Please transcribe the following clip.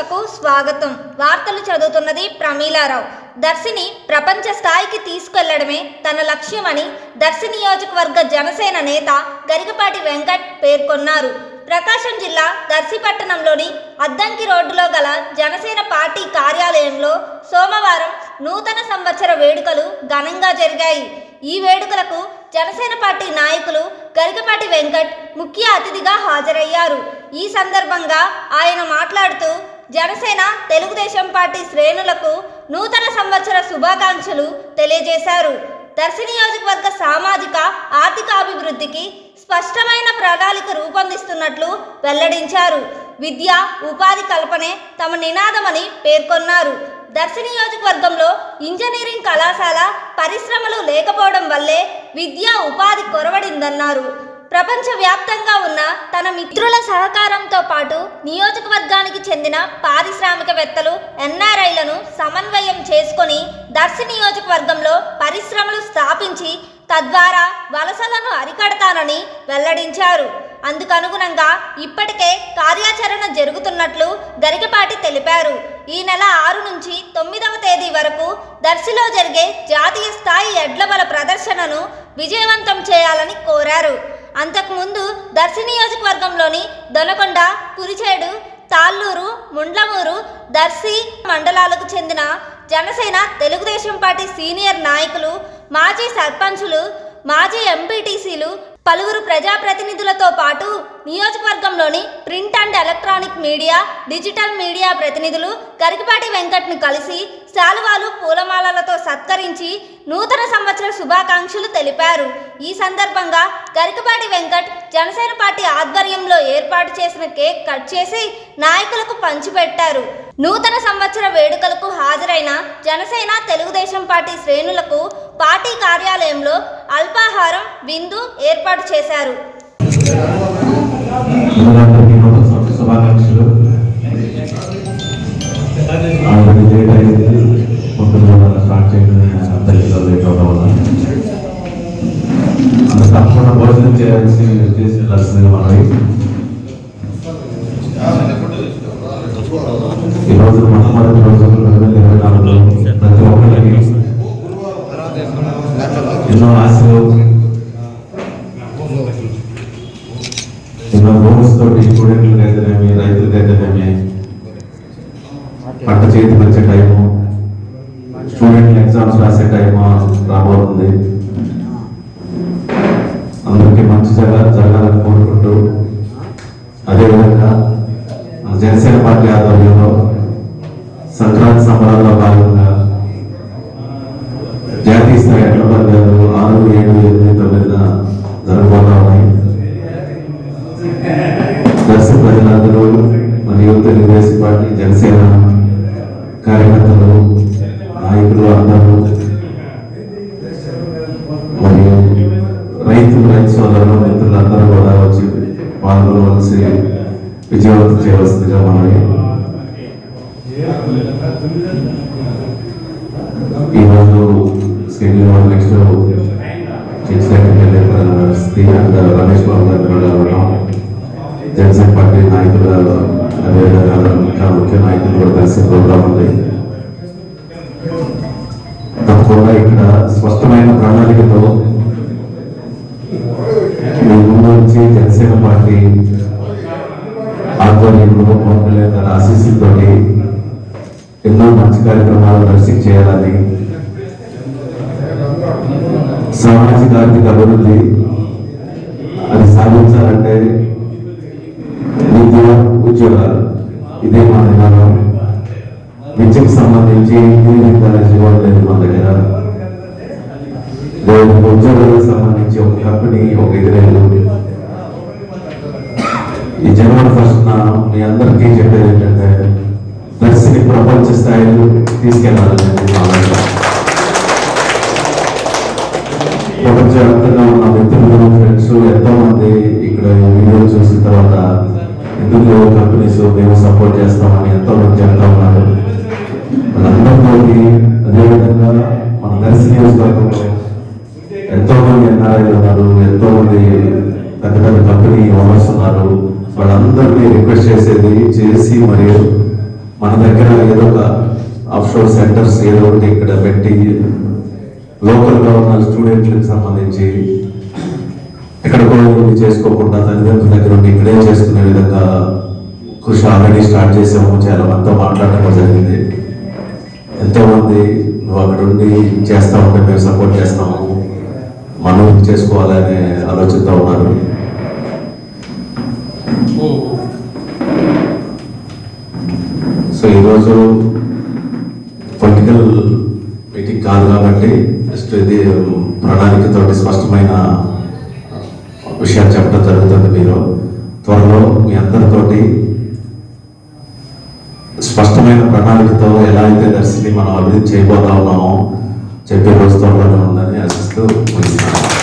వీక్షకులకు స్వాగతం. వార్తలు చదువుతున్నది ప్రమీలారావు. దర్శిని ప్రపంచ స్థాయికి తీసుకెళ్లడమే తన లక్ష్యమని దర్శి నియోజకవర్గ జనసేన నేత గరికపాటి వెంకట్ పేర్కొన్నారు. ప్రకాశం జిల్లా దర్శి పట్టణంలోని అద్దంకి రోడ్డులో గల జనసేన పార్టీ కార్యాలయంలో సోమవారం నూతన సంవత్సర వేడుకలు ఘనంగా జరిగాయి. ఈ వేడుకలకు జనసేన పార్టీ నాయకులు గరికపాటి వెంకట్ ముఖ్య అతిథిగా హాజరయ్యారు. ఈ సందర్భంగా ఆయన మాట్లాడుతూ జనసేన తెలుగుదేశం పార్టీ శ్రేణులకు నూతన సంవత్సర శుభాకాంక్షలు తెలియజేశారు. దర్శి నియోజకవర్గ సామాజిక ఆర్థిక అభివృద్ధికి స్పష్టమైన ప్రణాళిక రూపొందిస్తున్నట్లు వెల్లడించారు. విద్య, ఉపాధి కల్పనే తమ నినాదమని పేర్కొన్నారు. దర్శి నియోజకవర్గంలో ఇంజనీరింగ్ కళాశాల, పరిశ్రమలు లేకపోవడం వల్లే విద్యా ఉపాధి కొరవడిందన్నారు. ప్రపంచవ్యాప్తంగా ఉన్న తన మిత్రుల సహకారంతో పాటు నియోజకవర్గానికి చెందిన పారిశ్రామికవేత్తలు, ఎన్ఆర్ఐలను సమన్వయం చేసుకొని దర్శి నియోజకవర్గంలో పరిశ్రమలు స్థాపించి తద్వారా వలసలను అరికడతానని వెల్లడించారు. అందుకనుగుణంగా ఇప్పటికే కార్యాచరణ జరుగుతున్నట్లు గరికపాటి తెలిపారు. ఈ నెల 6 నుంచి 9వ తేదీ వరకు దర్శిలో జరిగే జాతీయ స్థాయి ఎడ్లబల ప్రదర్శనను విజయవంతం చేయాలని కోరారు. అంతకుముందు దర్శి నియోజకవర్గంలోని దొనకొండ, కురిచేడు, తాళ్ళూరు, ముండ్లమూరు, దర్శి మండలాలకు చెందిన జనసేన తెలుగుదేశం పార్టీ సీనియర్ నాయకులు, మాజీ సర్పంచులు, మాజీ ఎంపీటీసీలు, పలువురు ప్రజాప్రతినిధులతో పాటు నియోజకవర్గంలోని print and electronic media, digital media ప్రతినిధులు గరికపాటి వెంకట్ను కలిసి శాలువాలు, పూలమాలలతో సత్కరించి నూతన సంవత్సర శుభాకాంక్షలు తెలిపారు. ఈ సందర్భంగా గరికపాటి వెంకట్ జనసేన పార్టీ ఆధ్వర్యంలో ఏర్పాటు చేసిన కేక్ కట్ చేసి నాయకులకు పంచిపెట్టారు. నూతన సంవత్సర వేడుకలకు హాజరైన జనసేన తెలుగుదేశం పార్టీ శ్రేణులకు పార్టీ కార్యాలయంలో అల్పాహారం, విందు ఏర్పాటు చేశారు. తప్పకుండా భోజనం చేయాల్సిందిగా మనవి. ఈ రోజు మొట్టమొదటి రోజు 2024లో ప్రతి ఒక్కరికి ఎన్నో ఆశలు, ఎన్నో బోనస్ తోటి స్టూడెంట్లకు అయితేనేమి, రైతులకు అయితేనేమి పంట చేతికి వచ్చే టైము, స్టూడెంట్లు ఎగ్జామ్స్ రాసే టైము రాబోతుంది. అందరికీ మంచి జరగాలని కోరుకుంటూ, అదేవిధంగా జనసేన పార్టీ ఆధ్వర్యంలో సంక్రాంతి సంబరాల్లో భాగంగా జాతీయ స్థాయి ఎడ్ల పందాలు 6, 7, 8, 9 జరగబోతా ఉన్నాయి. దర్శి ప్రజలందరూ మరియు తెలుగుదేశం పార్టీ, జనసేన కార్యకర్తలు, నాయకులు అందరూ మరియు రైతు సోదరులు, మిత్రులందరూ కూడా వచ్చి పాల్గొనవలసి విజయవంతం చేయవలసిందిగా మనవి. ఈరోజు schedule next chief secretary Ramesh Babu గారిని వెళ్ళడం, జనసేన పార్టీ నాయకులు, అదేవిధంగా ముఖ్య నాయకులు కూడా కలిసి ప్రోగ్రాం ఉంది. తప్పకుండా ఇక్కడ స్పష్టమైన ప్రణాళికతో ముందు నుంచి జనసేన పార్టీ ఆధ్వర్యంలో పవన్ కళ్యాణ్ గారి ఆశీస్సులతో ఎన్నో మంచి కార్యక్రమాలు దర్శనం చేయాలని, సామాజిక ఆర్థిక అభివృద్ధి అది సాధించాలంటే విద్య, ఉద్యోగాలు ఇదే మా నినాదం. విద్యకు సంబంధించి ఇంజనీరింగ్ కాలేజీ లేదు మా దగ్గర. ఉద్యోగాలకు సంబంధించి ఒక కంపెనీ, ఒక ఇదిలేదు. ఈ జనవరి 1న మీ అందరికీ చెప్పేది ఏంటంటే దర్శిని ప్రపంచ స్థాయిలో తీసుకెళ్లాలని. ప్రపంచవ్యాప్తంగా ఉన్న మిత్రులు, ఫ్రెండ్స్ ఎంతో మంది ఇక్కడ వీడియో చూసిన తర్వాత ఎందుకు కంపెనీస్ మేము సపోర్ట్ చేస్తామని ఎంతో మంది చెప్తా ఉన్నారు. వాళ్ళందరితో అదేవిధంగా మన దర్శి నియోజకవర్గంలో ఎంతో మంది ఎన్ఆర్ఐలు ఉన్నారు, ఎంతో మంది పెద్ద పెద్ద కంపెనీ ఓనర్స్ ఉన్నారు. వాళ్ళందరినీ రిక్వెస్ట్ చేసి మరియు మన దగ్గర ఏదో ఒక ఆఫ్షోర్ సెంటర్స్ ఏదో ఒకటి ఇక్కడ పెట్టి లోకల్గా ఉన్న స్టూడెంట్లకు సంబంధించి ఎక్కడికో ఇది చేసుకోకుండా తల్లిదండ్రుల దగ్గర ఉండి ఇక్కడే చేసుకునే విధంగా కృషి ఆల్రెడీ స్టార్ట్ చేసాము. చాలా మందితో మాట్లాడటం జరిగింది. ఎంతోమంది నువ్వు అక్కడ ఉండి చేస్తా ఉంటే మేము సపోర్ట్ చేస్తాము, మనం చేసుకోవాలనే ఆలోచిస్తూ ఉన్నారు. సో ఈరోజు పొలిటికల్ మీటింగ్ కాదు కాబట్టి జస్ట్ ఇది ప్రణాళికతోటి స్పష్టమైన విషయాలు చెప్పడం జరుగుతుంది. మీరు త్వరలో మీ అందరితోటి స్పష్టమైన ప్రణాళికతో ఎలా అయితే దర్శిని మనం అభివృద్ధి చేయబోతా ఉన్నామో చెప్పే రోజు త్వరలోనే ఉందని ఆశిస్తూ ముగిస్తున్నాను.